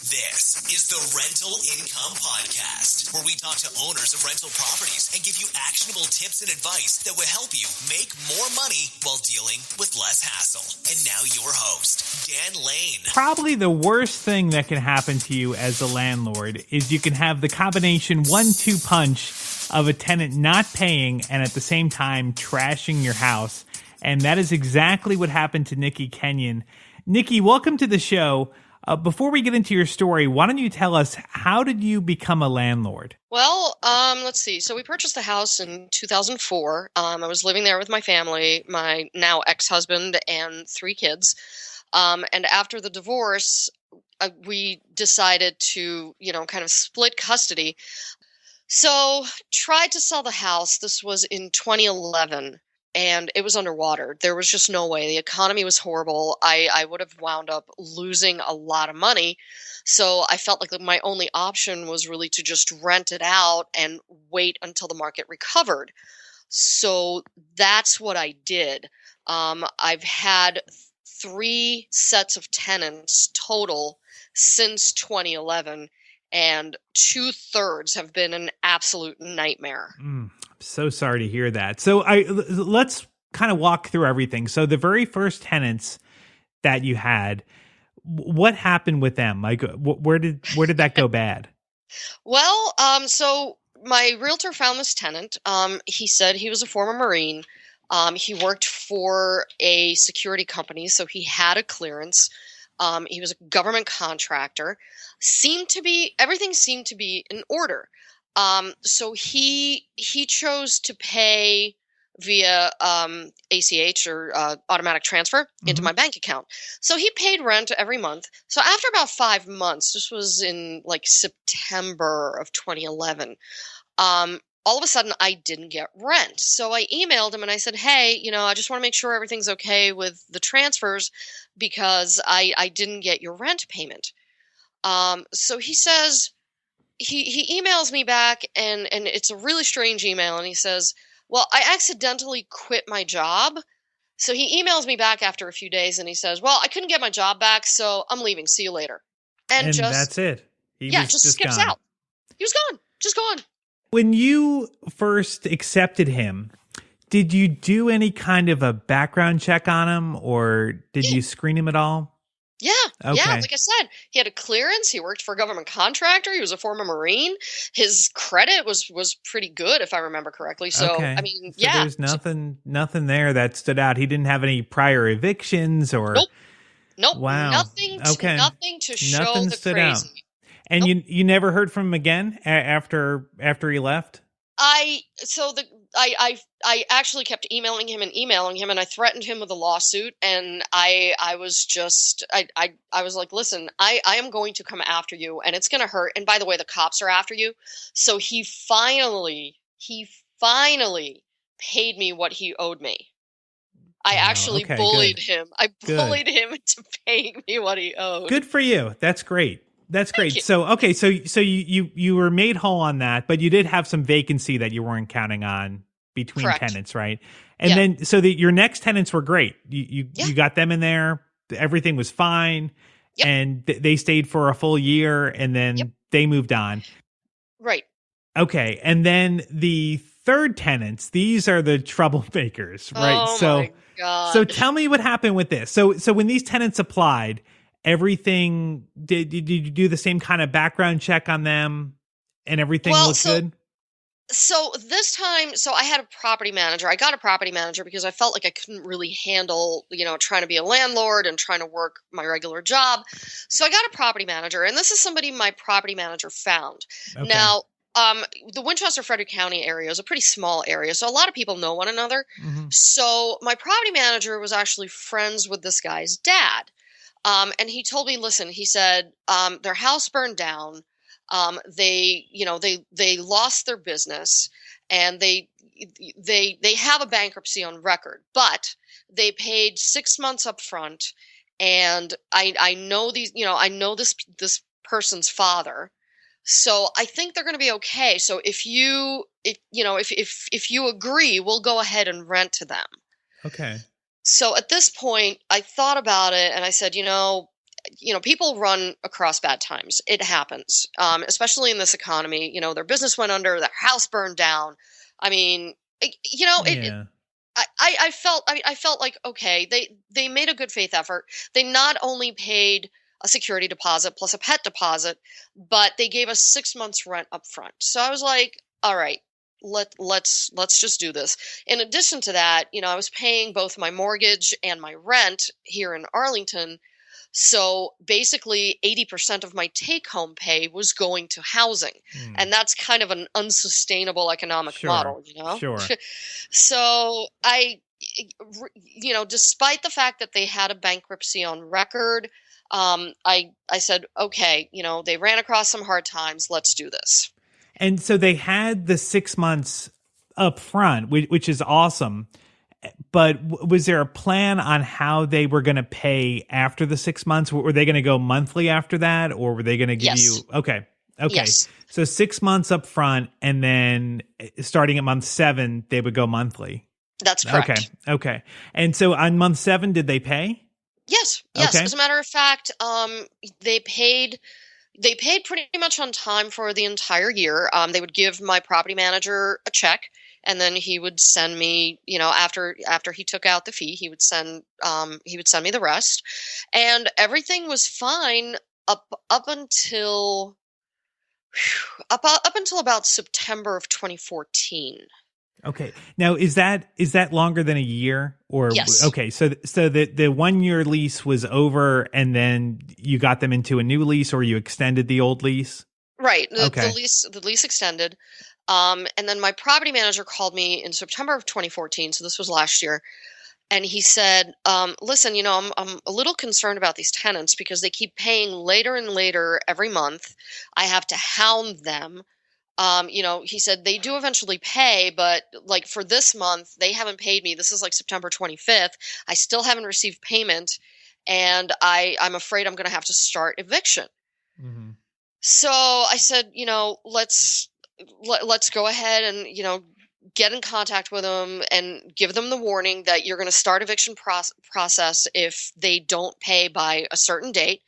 This is the Rental Income Podcast, where we talk to owners of rental properties and give you actionable tips and advice that will help you make more money while dealing with less hassle. And now your host, Dan Lane. Probably the worst thing that can happen to you as a landlord is you can have the combination 1-2 punch of a tenant not paying and at the same time trashing your house. And that is exactly what happened to Nicki Kenyon. Nicki, welcome to the show. Before we get into your story, why don't you tell us, how did you become a landlord? Well, let's see. So we purchased the house in 2004. I was living there with my family, my now ex-husband and 3 kids. And after the divorce, we decided to, kind of split custody. So tried to sell the house. This was in 2011. And it was underwater. There was just no way. The economy was horrible. I would have wound up losing a lot of money. So I felt like my only option was really to just rent it out and wait until the market recovered. So that's what I did. I've had 3 sets of tenants total since 2011, and 2/3 have been an absolute nightmare. So sorry to hear that. So let's kind of walk through everything. So the very first tenants that you had, what happened with them? Like, where did that go bad? Well, so my realtor found this tenant. He said he was a former Marine. He worked for a security company, so he had a clearance. He was a government contractor. Everything seemed to be in order. So he chose to pay via ACH or automatic transfer into my bank account. So he paid rent every month. So after about 5 months, this was in like September of 2011, all of a sudden I didn't get rent. So I emailed him and I said, hey, I just want to make sure everything's okay with the transfers because I didn't get your rent payment. So he says, he emails me back and it's a really strange email. And he says, well, I accidentally quit my job. So he emails me back after a few days and he says, well, I couldn't get my job back, so I'm leaving. See you later. And just, that's it. He just skips gone. out. He was gone. Just gone. When you first accepted him, did you do any kind of a background check on him, or did you screen him at all? Yeah. Okay. Yeah. Like I said, he had a clearance. He worked for a government contractor. He was a former Marine. His credit was pretty good, if I remember correctly. So, okay. I mean, so there's nothing there that stood out. He didn't have any prior evictions or. Nope. Wow. Nothing to show nothing the stood crazy. out. And you never heard from him again after he left? I actually kept emailing him, and I threatened him with a lawsuit. And I was like, listen, I am going to come after you, and it's going to hurt. And by the way, the cops are after you. So he finally paid me what he owed me. I actually bullied him. I bullied him into paying me what he owed. Good for you. That's great. That's great. So, okay. So you were made whole on that, but you did have some vacancy that you weren't counting on between tenants, right? And then, so your next tenants were great. You got them in there. Everything was fine. Yep. And they stayed for a full year and then they moved on. Right. Okay. And then the third tenants, these are the troublemakers, right? Oh my God. So tell me what happened with this. So when these tenants applied, everything, did you do the same kind of background check on them and everything looked good? So this time, I had a property manager. I got a property manager because I felt like I couldn't really handle, trying to be a landlord and trying to work my regular job. So I got a property manager, and this is somebody my property manager found. Okay. Now, the Winchester-Frederick County area is a pretty small area, so a lot of people know one another. Mm-hmm. So my property manager was actually friends with this guy's dad. And he told me, listen, he said, their house burned down. They lost their business, and they have a bankruptcy on record, but they paid 6 months up front. And I know this person's father. So I think they're going to be okay. So if you agree, we'll go ahead and rent to them. Okay. So at this point, I thought about it and I said, people run across bad times. It happens, especially in this economy. Their business went under, their house burned down. I mean, Yeah. I felt like, okay, they made a good faith effort. They not only paid a security deposit plus a pet deposit, but they gave us 6 months rent up front. So I was like, all right, let's just do this. In addition to that, I was paying both my mortgage and my rent here in Arlington. So basically 80% of my take home pay was going to housing. And that's kind of an unsustainable economic model, Sure. So despite the fact that they had a bankruptcy on record, I said, okay, they ran across some hard times. Let's do this. And so they had the 6 months up front, which is awesome. But was there a plan on how they were going to pay after the 6 months? Were they going to go monthly after that, or were they going to give you? Okay. Yes. So 6 months up front, and then starting at month 7, they would go monthly. That's correct. Okay. And so on month 7, did they pay? Yes. Okay. As a matter of fact, they paid pretty much on time for the entire year. They would give my property manager a check, and then he would send me, after he took out the fee, he would send me the rest, and everything was fine up until about September of 2014. Okay. Now, is that longer than a year, or yes? Okay. So the 1 year lease was over, and then you got them into a new lease, or you extended the old lease? Right. Okay. The lease extended. And then my property manager called me in September of 2014. So this was last year. And he said, listen, I'm a little concerned about these tenants because they keep paying later and later every month. I have to hound them. He said they do eventually pay, but like for this month, they haven't paid me. This is like September 25th. I still haven't received payment, and I'm afraid I'm going to have to start eviction. Mm-hmm. So I said, let's go ahead and, get in contact with them and give them the warning that you're going to start eviction process if they don't pay by a certain date.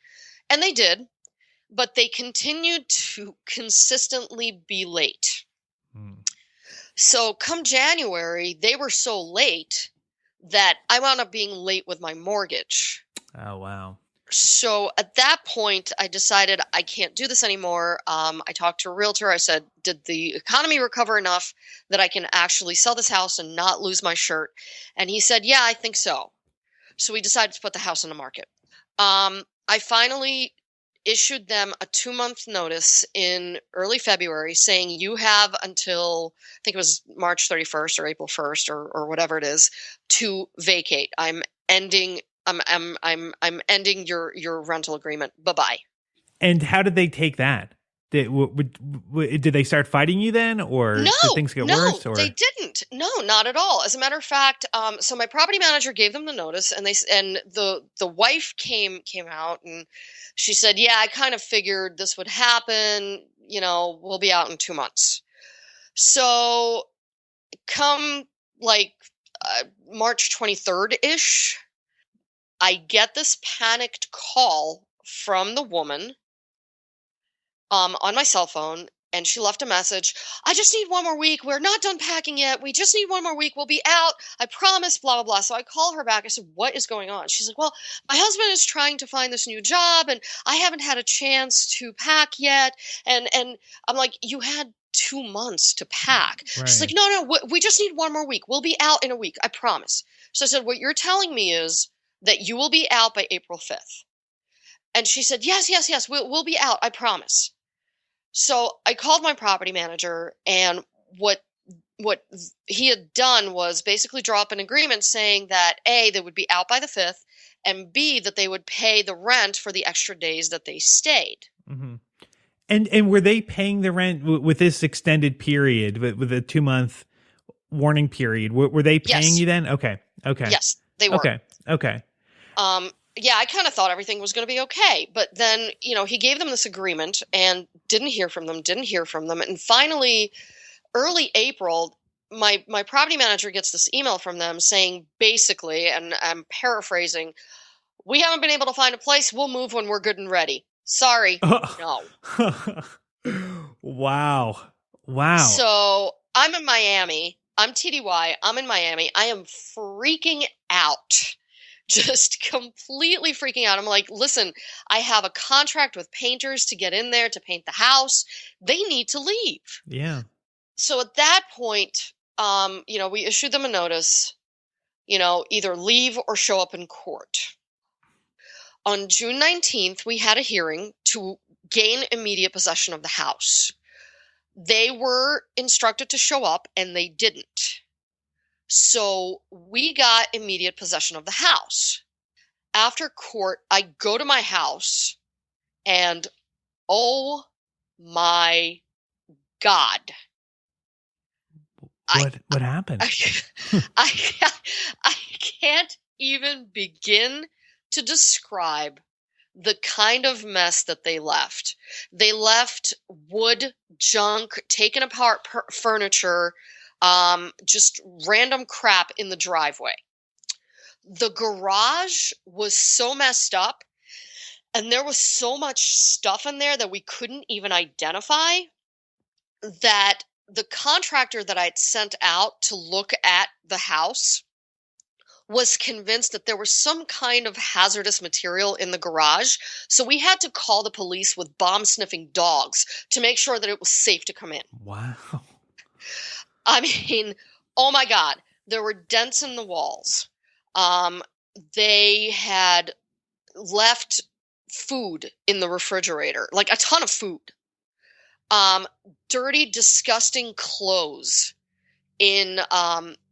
And they did. But they continued to consistently be late. So come January, they were so late that I wound up being late with my mortgage. Oh, wow. So at that point, I decided I can't do this anymore. I talked to a realtor. I said, did the economy recover enough that I can actually sell this house and not lose my shirt? And he said, yeah, I think so. So we decided to put the house on the market. I finally issued them a 2-month notice in early February saying you have until, I think it was March 31st or April 1st or whatever it is, to vacate. I'm ending your rental agreement. Bye-bye. And how did they take that? Did they start fighting you then, or did things get worse? Or? They didn't. No, not at all. As a matter of fact, so my property manager gave them the notice, and the wife came out, and she said, "Yeah, I kind of figured this would happen. We'll be out in 2 months." So, come like March 23rd ish, I get this panicked call from the woman. On my cell phone, and she left a message. I just need 1 more week. We're not done packing yet. We just need 1 more week. We'll be out. I promise, blah, blah, blah. So I call her back. I said, what is going on? She's like, well, my husband is trying to find this new job, and I haven't had a chance to pack yet. And I'm like, you had 2 months to pack. Right. She's like, no, we just need 1 more week. We'll be out in a week. I promise. So I said, what you're telling me is that you will be out by April 5th. And she said, yes, we'll be out. I promise. So I called my property manager, and what he had done was basically draw up an agreement saying that A, they would be out by the 5th, and B, that they would pay the rent for the extra days that they stayed. Mm-hmm. And were they paying the rent with this extended period, with a 2-month warning period? Were they paying you then? Okay. Yes, they were. Okay. Yeah, I kind of thought everything was going to be okay. But then, he gave them this agreement and didn't hear from them. And finally, early April, my property manager gets this email from them saying basically, and I'm paraphrasing, We haven't been able to find a place. We'll move when we're good and ready. Sorry. No. Wow. So I'm in Miami. I'm TDY. I'm in Miami. I am freaking out. Just completely freaking out. I'm like, listen, I have a contract with painters to get in there to paint the house. They need to leave. Yeah. So at that point, we issued them a notice, either leave or show up in court. On June 19th, we had a hearing to gain immediate possession of the house. They were instructed to show up, and they didn't. So we got immediate possession of the house. After court, I go to my house, and oh my God. What happened? I can't even begin to describe the kind of mess that they left. They left wood, junk, taken apart furniture, just random crap in the driveway. The garage was so messed up, and there was so much stuff in there that we couldn't even identify, that the contractor that I'd sent out to look at the house was convinced that there was some kind of hazardous material in the garage. So we had to call the police with bomb-sniffing dogs to make sure that it was safe to come in. Wow. I mean, oh my God. There were dents in the walls. They had left food in the refrigerator, like a ton of food. Dirty, disgusting clothes in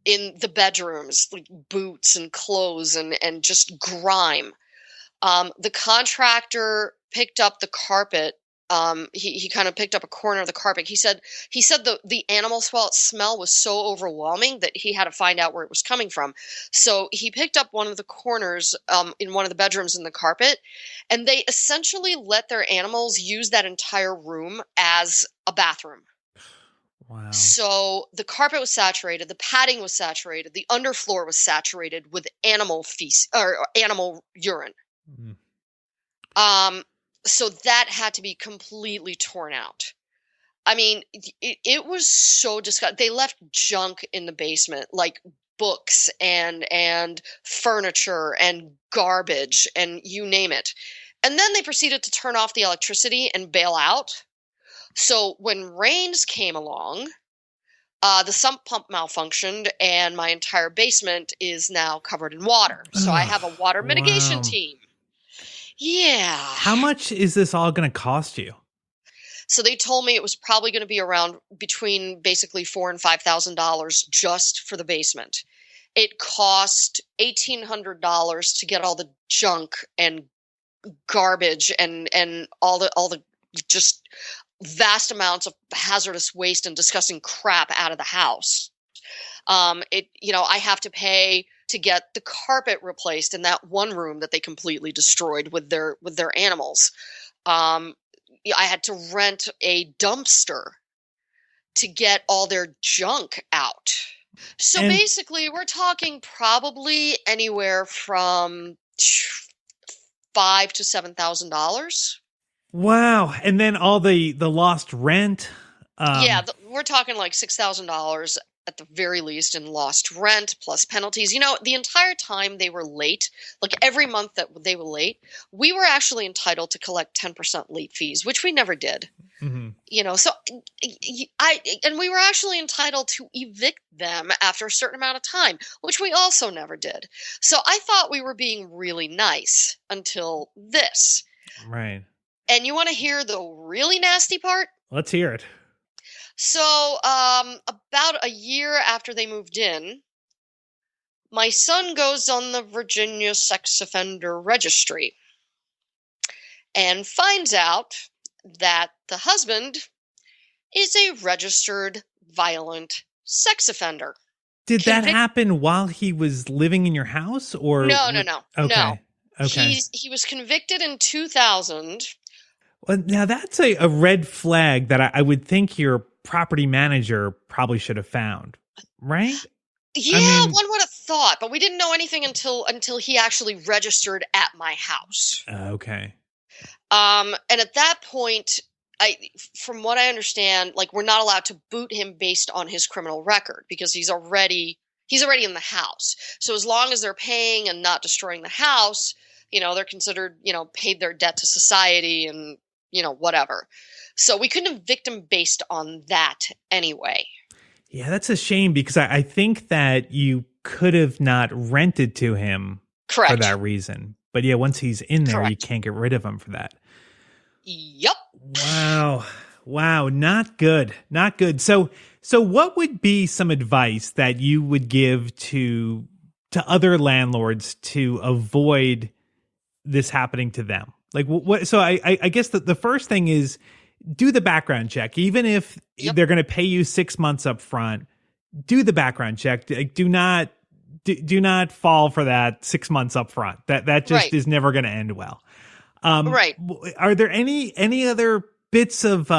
the bedrooms, like boots and clothes and just grime. The contractor picked up the carpet. He kind of picked up a corner of the carpet. He said the animal smell was so overwhelming that he had to find out where it was coming from. So he picked up one of the corners in one of the bedrooms in the carpet, and they essentially let their animals use that entire room as a bathroom. Wow. So the carpet was saturated, the padding was saturated, the underfloor was saturated with animal feces or animal urine. Mm. So that had to be completely torn out. I mean, it was so disgusting. They left junk in the basement, like books and furniture and garbage and you name it. And then they proceeded to turn off the electricity and bail out. So when rains came along, the sump pump malfunctioned and my entire basement is now covered in water. So I have a water mitigation team. Yeah. How much is this all going to cost you? So they told me it was probably going to be around between basically $4,000 and $5,000 just for the basement. It cost $1,800 to get all the junk and garbage and all the just vast amounts of hazardous waste and disgusting crap out of the house. I have to pay to get the carpet replaced in that one room that they completely destroyed with their animals. I had to rent a dumpster to get all their junk out. So basically, we're talking probably anywhere from $5,000 to $7,000. Wow. And then all the lost rent. We're talking like $6,000 at the very least in lost rent plus penalties. The entire time they were late, like every month that they were late, we were actually entitled to collect 10% late fees, which we never did. Mm-hmm. And we were actually entitled to evict them after a certain amount of time, which we also never did. So I thought we were being really nice until this. Right. And you want to hear the really nasty part? Let's hear it. So, about a year after they moved in, my son goes on the Virginia Sex Offender Registry and finds out that the husband is a registered violent sex offender. Did that happen while he was living in your house, or No. Okay. No. Okay. He was convicted in 2000. Well, now that's a red flag that I would think your property manager probably should have found, right? Yeah, one would have thought, but we didn't know anything until he actually registered at my house. Okay. And at that point, from what I understand, like, we're not allowed to boot him based on his criminal record because he's already in the house. So as long as they're paying and not destroying the house, they're considered, paid their debt to society and, whatever. So we couldn't evict him based on that anyway. Yeah, that's a shame because I think that you could have not rented to him Correct. For that reason. But yeah, once he's in there, Correct. You can't get rid of him for that. Yep. Wow. Not good. Not good. So what would be some advice that you would give to other landlords to avoid this happening to them? Like what? So I guess the first thing is do the background check. Even if they're going to pay you 6 months up front, do the background check. Do not fall for that 6 months up front. That just is never going to end well. Right. Are there any other bits of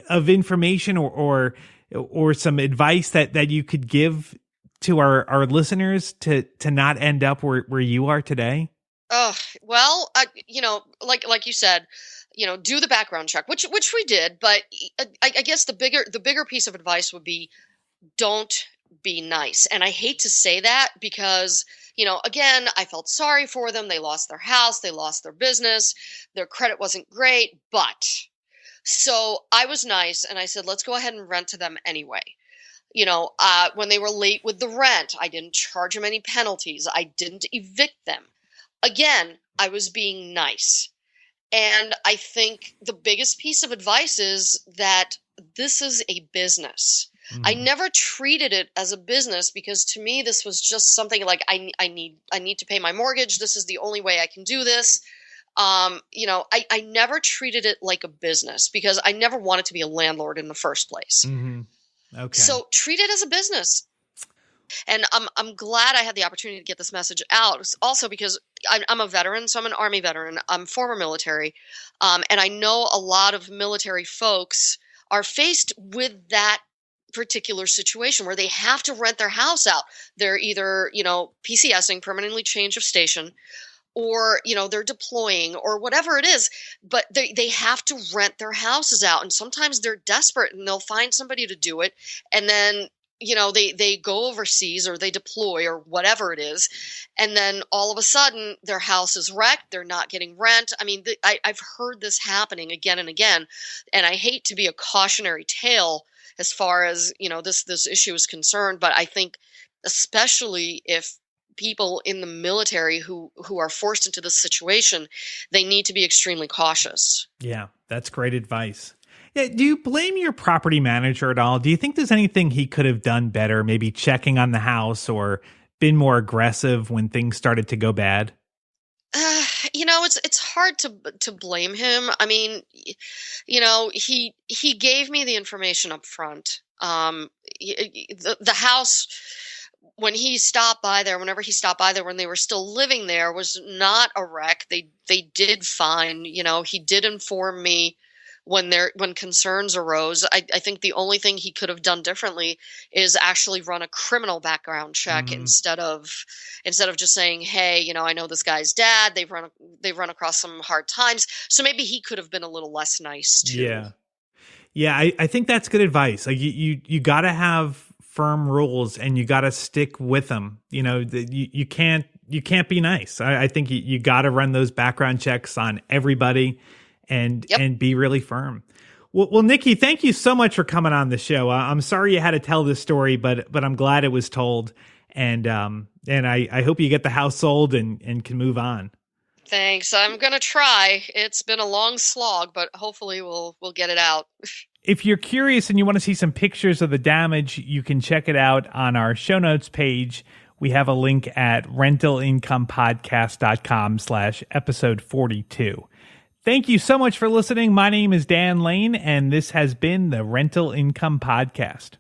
information or some advice that you could give to our listeners to not end up where you are today? Well, like you said, do the background check, which we did. But I guess the bigger piece of advice would be don't be nice. And I hate to say that because, again, I felt sorry for them. They lost their house. They lost their business. Their credit wasn't great. But so I was nice and I said, let's go ahead and rent to them anyway. When they were late with the rent, I didn't charge them any penalties. I didn't evict them. Again, I was being nice. And I think the biggest piece of advice is that this is a business. I never treated it as a business because to me, this was just something like I need to pay my mortgage. This is the only way I can do this. I never treated it like a business because I never wanted to be a landlord in the first place. Mm-hmm. Okay. So treat it as a business. And I'm glad I had the opportunity to get this message out. Also because I'm a veteran, so I'm an Army veteran. I'm former military, and I know a lot of military folks are faced with that particular situation where they have to rent their house out. They're either PCSing, permanently change of station, or they're deploying or whatever it is. But they have to rent their houses out, and sometimes they're desperate and they'll find somebody to do it, and then they go overseas or they deploy or whatever it is. And then all of a sudden their house is wrecked. They're not getting rent. I mean, I've heard this happening again and again. And I hate to be a cautionary tale as far as, this issue is concerned. But I think especially if people in the military who are forced into this situation, they need to be extremely cautious. Yeah, that's great advice. Yeah, do you blame your property manager at all? Do you think there's anything he could have done better, maybe checking on the house or been more aggressive when things started to go bad? It's hard to blame him. I mean, he gave me the information up front. The house, whenever he stopped by there, when they were still living there, was not a wreck. They did fine. He did inform me when concerns arose. I think the only thing he could have done differently is actually run a criminal background check instead of just saying, hey, I know this guy's dad. They've run across some hard times. So maybe he could have been a little less nice too. Yeah. I think that's good advice. Like you got to have firm rules and you got to stick with them. You can't be nice. I think you got to run those background checks on everybody. And be really firm. Well, Nicki, thank you so much for coming on the show. I'm sorry you had to tell this story, but I'm glad it was told. And I hope you get the house sold and can move on. Thanks. I'm going to try. It's been a long slog, but hopefully we'll get it out. If you're curious and you want to see some pictures of the damage, you can check it out on our show notes page. We have a link at rentalincomepodcast.com/episode 42. Thank you so much for listening. My name is Dan Lane, and this has been the Rental Income Podcast.